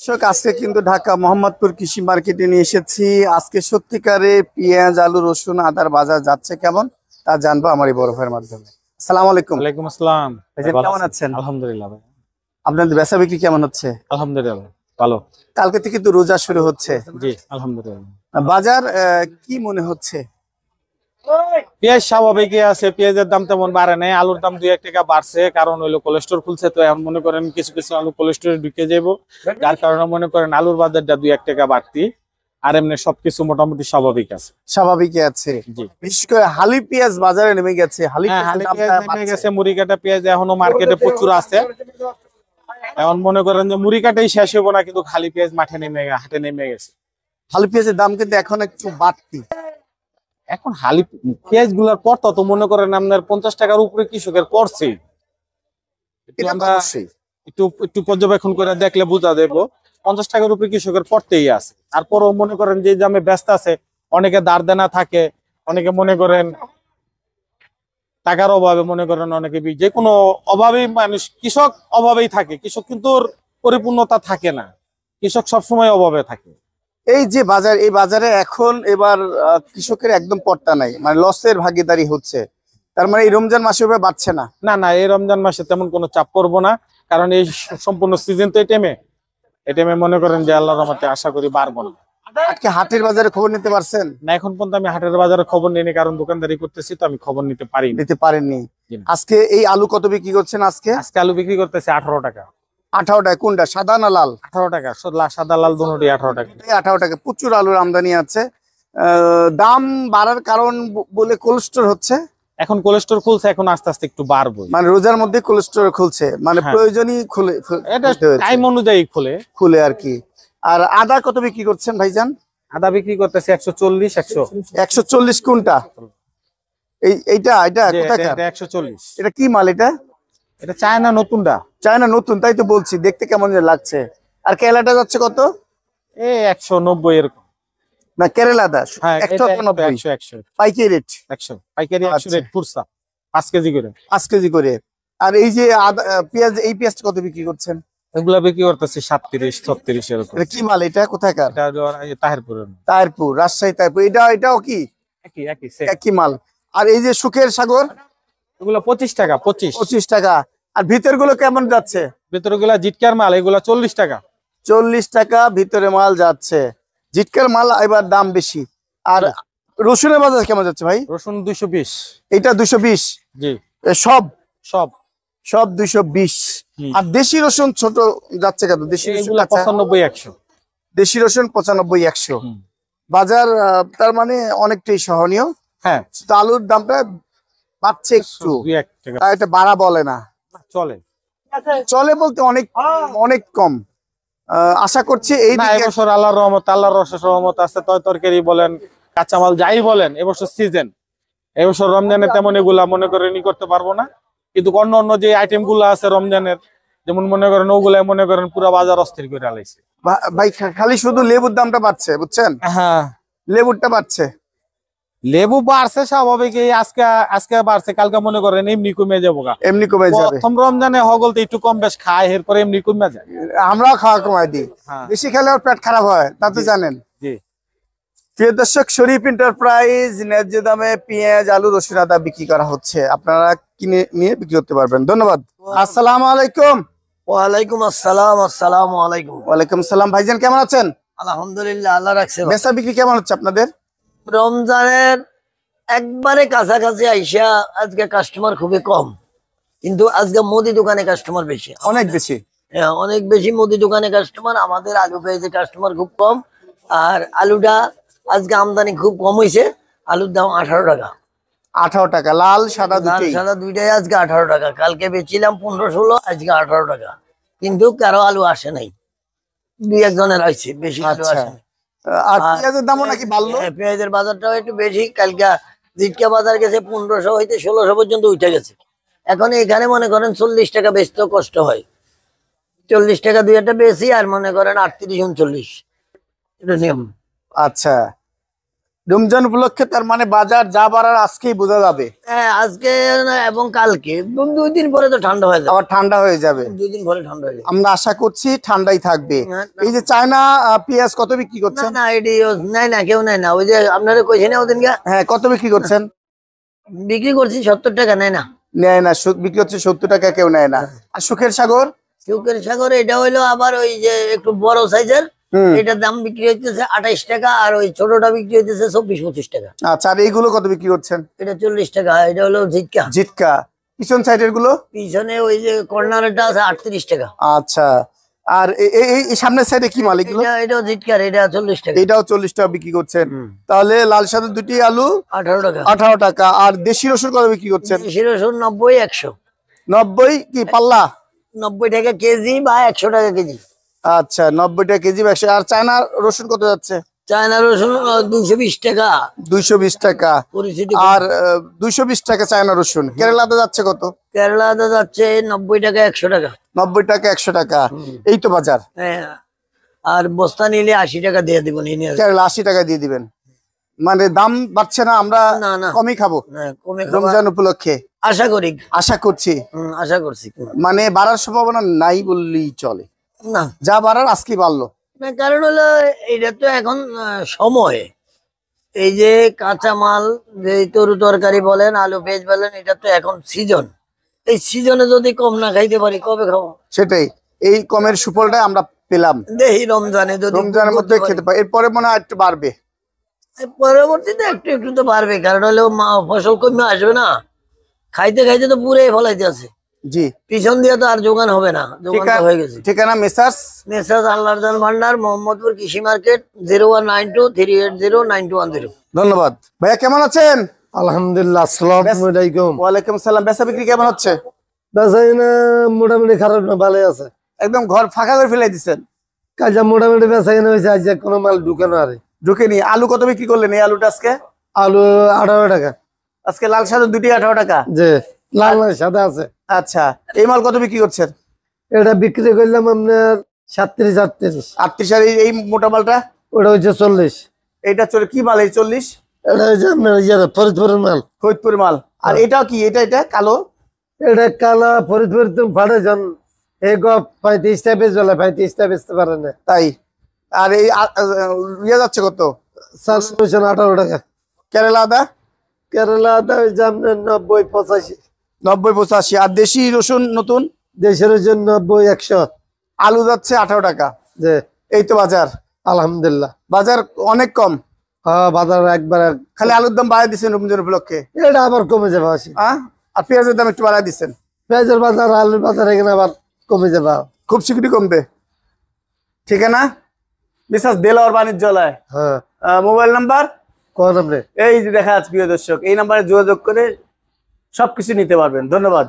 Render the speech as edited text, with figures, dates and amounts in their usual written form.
আজকে কিন্তু ঢাকা মোহাম্মদপুর কৃষি মার্কেটে নিয়ে এসেছি। আজকে সত্যিকারে পেঁয়াজ, আলু, রসুন, আদার বাজার যাচ্ছে কেমন তা জানবো আমার এই বড় ভাইয়ের মাধ্যমে। আসসালামু আলাইকুম। ওয়ালাইকুম আসসালাম। ভাইজান কেমন আছেন? আলহামদুলিল্লাহ ভাই। আপনাদের বেচা বিক্রি কেমন হচ্ছে? আলহামদুলিল্লাহ ভালো। কালকে থেকে তো রোজা শুরু হচ্ছে। জি আলহামদুলিল্লাহ। বাজার কি মনে হচ্ছে? পেঁয়াজ স্বাভাবিকই আছে, পেঁয়াজের দাম তেমন বাড়ে নাই, আলুর দাম 2-1 টাকা বাড়ছে, কারণ হইলো কোলেস্টোর খুলছে, তো এখন মনে করেন কিছু কিছু আলু কোলেস্টোরে ঢুকে যাবো, যার কারণে মনে করেন আলুর বাজারটা 2-1 টাকা বাড়তি। আর এমনি সবকিছু মোটামুটি স্বাভাবিক আছে। স্বাভাবিকই আছে। জি বিশেষ করে হালি পেঁয়াজ বাজারে নেমে গেছে। হালি পেঁয়াজ নেমে গেছে, মুড়ি কাটা পেঁয়াজ এখনো মার্কেটে প্রচুর আছে। এখন মনে করেন যে মুড়ি কাটাই শেষ হবো না, কিন্তু খালি পেঁয়াজ হাটে নেমে গেছে। হালি পেঁয়াজের দাম কিন্তু এখন একটু বাড়তি। এখন হালি পেঁয়াজ গুলার পর তত মনে করেন আপনার 50 টাকার উপরে কৃষকের পড়ছে। একটু পর্যবেক্ষণ করে দেখলে বোঝা যাবো 50 টাকার উপরে কৃষকের পড়তেই আছে। তারপরও মনে করেন যে দামে ব্যস্ত আছে, অনেকে দাঁড় দেনা থাকে, অনেকে মনে করেন টাকার অভাবে, মনে করেন অনেকে যে কোনো অভাবেই মানুষ, কৃষক অভাবেই থাকে, কৃষক কিন্তু পরিপূর্ণতা থাকে না, কৃষক সবসময় অভাবে থাকে। এই যে বাজার, এই বাজারে এখন এবার কৃষকের একদম পড়তা নাই, মানে লসের ভাগিদারি হচ্ছে। তার মানে এই রমজান মাসে বাড়ছে না। না না, এই রমজান মাসে তেমন কোনো চাপ পড়বো না, কারণ এই সম্পূর্ণ সিজন তো এই টাইমে মনে করেন যে আল্লাহর রহমতে আশা করি বাড়বো না। আজকে হাটের বাজারে খবর নিতে পারছেন? না, এখন পর্যন্ত আমি হাটের বাজারে খবর নিইনি, কারণ দোকানদারি করতেছি, তো আমি খবর নিতে পারেননি। আজকে এই আলু কত বিক্রি করছেন? আজকে আলু বিক্রি করতেছে 18 টাকা। 18 টাকা? কোনটা, সাদা না লাল? 18 টাকা, সাদা লাল দুটোই 18 টাকা। 18 টাকা। প্রচুর আলুর আমদানি আছে। দাম বাড়ার কারণ বলে কোল্ড স্টোর হচ্ছে। এখন কোল্ড স্টোর খুলছে, এখন আস্তে আস্তে একটু বাড়বে, মানে রোজার মধ্যে কোল্ড স্টোর খুলছে, মানে প্রয়োজনই খুলে, এটা টাইম অনুযায়ী খুলে আর কি। আর আদা কত বিক্রি করছেন ভাইজান? আদা বিক্রি করতেছে 140। 140 কোনটা? এইটা কোথাকার? 140। এটা কি মাল? এটা চায়না নতুনটা। চায়না নতুন, তাই তো বলছি, দেখতে কেমন লাগছে। আর কেরালাটা যাচ্ছে কত? 190 এরকম। না, কেরালাটা 190 পাইকারি রেট। 100 পাইকারি, 100 রেট ফুরসা 5 কেজি করে। 5 কেজি করে। আর এই যে পেঁয়াজ, এই পেঁয়াজটা কত বিক্রি করছেন? এগুলা বিক্রি করতেছে 37 36 এরকম। এটা কি মাল? এটা কোথাকার? এটা তাহিরপুর, রাজশাহী তাহিরপুর। এটাও কি একই মাল? আর এই যে সুখের সাগর, এগুলো 25 টাকা। 25 টাকা। আর ভিতর গুলো কেমন যাচ্ছে? ভিতর গুলা জিটকার মাল, এগুলা 40 টাকা। 40 টাকা ভিতরে মাল যাচ্ছে। জিটকার মাল এবার দাম বেশি। আর রসুনের বাজার কেমন যাচ্ছে ভাই? রসুন 220। এটা 220? জি সব 220। আর দেশি রসুন ছোট যাচ্ছে কত? দেশি রসুন 95 100। দেশি রসুন 95 100। বাজার তার মানে অনেকটাই সহনীয়। হ্যাঁ, আলুর দামটা বাড়ছে একটু, এটা বাড়া বলে না, চলে বলতে অনেক কম। আশা করছি এই এবছর আল্লাহর রহমত আছে, তরকারি বলেন, কাঁচামাল যাই বলেন, এবছর সিজন। এবছর রমজানে তেমন এগুলা মনে করেন করতে পারবো না, কিন্তু অন্য যে আইটেম গুলা আছে রমজানের, যেমন মনে করেন ওগুলা মনে করেন পুরো বাজার অস্থির করে আলাইছে ভাই। খালি শুধু লেবুর দামটা বাড়ছে, বুঝছেন? হ্যাঁ, লেবুরটা বাড়ছে। লেবু বাড়ছে স্বাভাবিক, আজকে বাড়ছে, কালকে মনে করেন এমনি কমে যাবো। এমনি কমে যাবে। প্রথম রমজানে হগলতে একটু কম বেশ খায়, এরপরে এমনি কমে যায়। আমরাও খাওয়া কমাই দিই, বেশি খেলে পেট খারাপ হয়, তা তো জানেন। প্রিয় দর্শক, শরীফ এন্টারপ্রাইজ ন্যায্য দামে পেঁয়াজ, আলু, রসুন, আদা বিক্রি করা হচ্ছে। আপনারা কিনে নিয়ে বিক্রি করতে পারবেন। ধন্যবাদ। আসসালামু আলাইকুম। ওয়ালাইকুম আসসালাম। আসসালামু আলাইকুম। ওয়ালাইকুম সালাম। ভাইজান কেমন আছেন? আলহামদুলিল্লাহ, আল্লাহ রাখছে। বেচা বিক্রি কেমন হচ্ছে আপনাদের? রমজানের একবারে কাছাকাছি আইসা আজকে কাস্টমার খুবই কম, কিন্তু আজকে মুদি দোকানে কাস্টমার বেশি, অনেক বেশি। হ্যাঁ, অনেক বেশি মুদি দোকানে কাস্টমার। আমাদের আলু পেয়েছে কাস্টমার খুব কম। আর আলুটা আজকে আমদানি খুব কম হয়েছে। আলুর দাম 18 টাকা। 18 টাকা। লাল সাদা দুইটাই আজকে 18 টাকা। কালকে বেচিলাম 15-16, আজকে 18 টাকা। কিন্তু কারো আলু আসে নাই, 2-1 জনের আসছে, বেশি আলু আসে নাই। আর পেঁয়াজের দামও নাকি বাড়লো? পেঁয়াজের বাজারটাও একটু বেশি। কালকে জিটকা বাজার গেছে 1500 হইতে 1600 পর্যন্ত উঠে গেছে। এখন এখানে মনে করেন 40 টাকা বেচতেও কষ্ট হয়। 40 টাকা দুই একটা বেশি, আর মনে করেন 38 39, এটা নিয়ম। আচ্ছা, রমজান উপলক্ষে তার মানে বাজার যা বাড়ার আজকেই বোঝা যাবে, হ্যাঁ আজকে না এবং কালকে 2 দিন পরে তো ঠান্ডা হয়ে যাবে, আবার ঠান্ডা হয়ে যাবে। 2 দিন পরে ঠান্ডা হয়ে যাবে। আমরা আশা করছি ঠান্ডাই থাকবে। হ্যাঁ, না। এই যে চায়না পেঁয়াজ কত বিক্রি না করছেন? না এটি নাই না, কেউ নাই না, ওই যে আপনারা কইছেন না ওদিন হ্যাঁ, কত বিক্রি করছেন? বিক্রি করছি 70 টাকা, নেয় না। নেয় না, বিক্রি হচ্ছে 70 টাকা, কেউ নেয় না। আর সুখের সাগর? চৌকের সাগর এটা হইলো আবার ওই যে একটু বড় সাইজের, এটার দাম বিক্রি হইতেছে 28 টাকা, আর ওই ছোটটা বিক্রি হইতেছে 24-25 টাকা। আচ্ছা, আর এইগুলো কত বিক্রি করছেন? এটা 40 টাকা। এটা হলো ঝিটকা। জিটকা পিছন সাইডের গুলো? পিছনে ওই যে কর্নারটা আছে 38 টাকা। আচ্ছা, আর এই সামনের সাইডে কি মাল এগুলো? এটাও ঝিটকার, এটা 40 টাকা। এটাও 40 টাকা বিক্রি করছেন। তাহলে লাল সাদা দুটি আলু 18 টাকা। 18 টাকা। আর দেশি রসুন কত বিক্রি করছেন? দেশি রসুন 90-100। 90 কি পাল্লা? 90 টাকা কেজি বা 100 টাকা কেজি। আচ্ছা, 90 টাকা কেজি, 100। আর চায়না রসুন কত যাচ্ছে? চায়না রসুন 220 টাকা। 220 টাকা। পরিস্থিতি আর 220 টাকা চায়না রসুন। কেরালাতে যাচ্ছে কত? কেরালাতে যাচ্ছে 90 টাকা 100 টাকা। 90 টাকা 100 টাকা। এই তো বাজার। হ্যাঁ, আর বস্তা নিলে 80 টাকা দিয়ে দিব। কেরালা 80 টাকা দিয়ে দিবেন, মানে দাম বাড়ছে না, আমরা না না কমই খাবো কমে রমজান উপলক্ষে আশা করি, আশা করছি। আশা করছি। মানে বাড়ার সম্ভাবনা নাই বললেই চলে, না যা বাড়ার আজকে বাড়লো। না, কারণ হলো এটা তো এখন সময়, এই যে কাঁচা মাল, যে তরু তরকারি বলেন, আলু পেঁয়াজ বলেন, এটা তো এখন সিজন। এই সিজনে যদি কম না খাইতে পারি কবে খাবো? সেটাই, এই কমের সুফলটা আমরা পেলাম দেখি রমজানে যদি রমজানের মধ্যে খেতে পারি, এরপরে মনে হয় একটু বাড়বে। পরবর্তীতে একটু একটু তো বাড়বে, কারণ হলো ফসল কমে আসবে না, খাইতে খাইতে তো পুরে ফলাইতে আছে। জি, পিছন দিয়ে তো আর যোগান হবে না, যোগান তো হয়ে গেছে। ঠিকানা মেসার্স মেসাজ আল্লাহর জান ভান্ডার, মোহাম্মদপুর কৃষি মার্কেট, 019238092110। ধন্যবাদ। ভাইয়া কেমন আছেন? আলহামদুলিল্লাহ, আসসালামু আলাইকুম। ওয়ালাইকুম সালাম। বেচা বিক্রি কেমন হচ্ছে? বেচাইনা মোটামুটি খারাপ না, ভালো আছে। একদম ঘর ফাঁকা করে ফেলে দিচ্ছেন। কাজা মোটামুটি বেচাইনা হয়েছে, আজ কোনো মাল ঢুকানো আরে ঢুকেনি। আলু কত বিক্রি করলেন এই আলুটা আজকে? আলু 18 টাকা। আজকে লাল সাদা দুটি 18 টাকা। যে লাল না সাদা আছে। আচ্ছা, এই মাল কত বিক্রি করছেন? এটা বিক্রি করলাম আপনার 37-38। 38। আর এই মোটা মালটা? ওটা হচ্ছে 40। এটা চলে কি মাল এই 40? এটা হচ্ছে আপনার ফরিদপুরের মাল, ফরিদপুর মাল। আর এটাও কি? এটা কালো? এটা কালা ফরিদপুর। তুমি ফাটে যান এই গপ 35 টাকা চলে, 35 টাকা বেচতে পারে না। তাই? আর এই ইয়ে যাচ্ছে কত? 18 টাকা। কেরালা আদা? কেরালা আদা হচ্ছে আপনার 90-85। 90-85। আর দেশি রসুন নতুন? দেশের জন্য 90-100। আলু যাচ্ছে 18 টাকা। যে এই তো বাজার। আলহামদুলিল্লাহ, বাজার অনেক কম। হ্যাঁ বাজার একবার খালি আলুর দাম বাড়ায় দিচ্ছেন রমজান উপলক্ষে। এটা আবার কমে যাবে। আর পেঁয়াজের দাম একটু বাড়ায় দিচ্ছেন। পেঁয়াজের বাজার, আলুর বাজার এখানে আবার কমে যাবে। খুব শীঘ্রই কমবে। ঠিকানা মিসাস দেলাওয়ার বাণিজ্যালয়। হ্যাঁ, মোবাইল নাম্বার কোন আপনি? এই যে দেখা যাচ্ছে প্রিয় দর্শক, এই নাম্বারে যোগাযোগ করে সবকিছু নিতে পারবেন। ধন্যবাদ।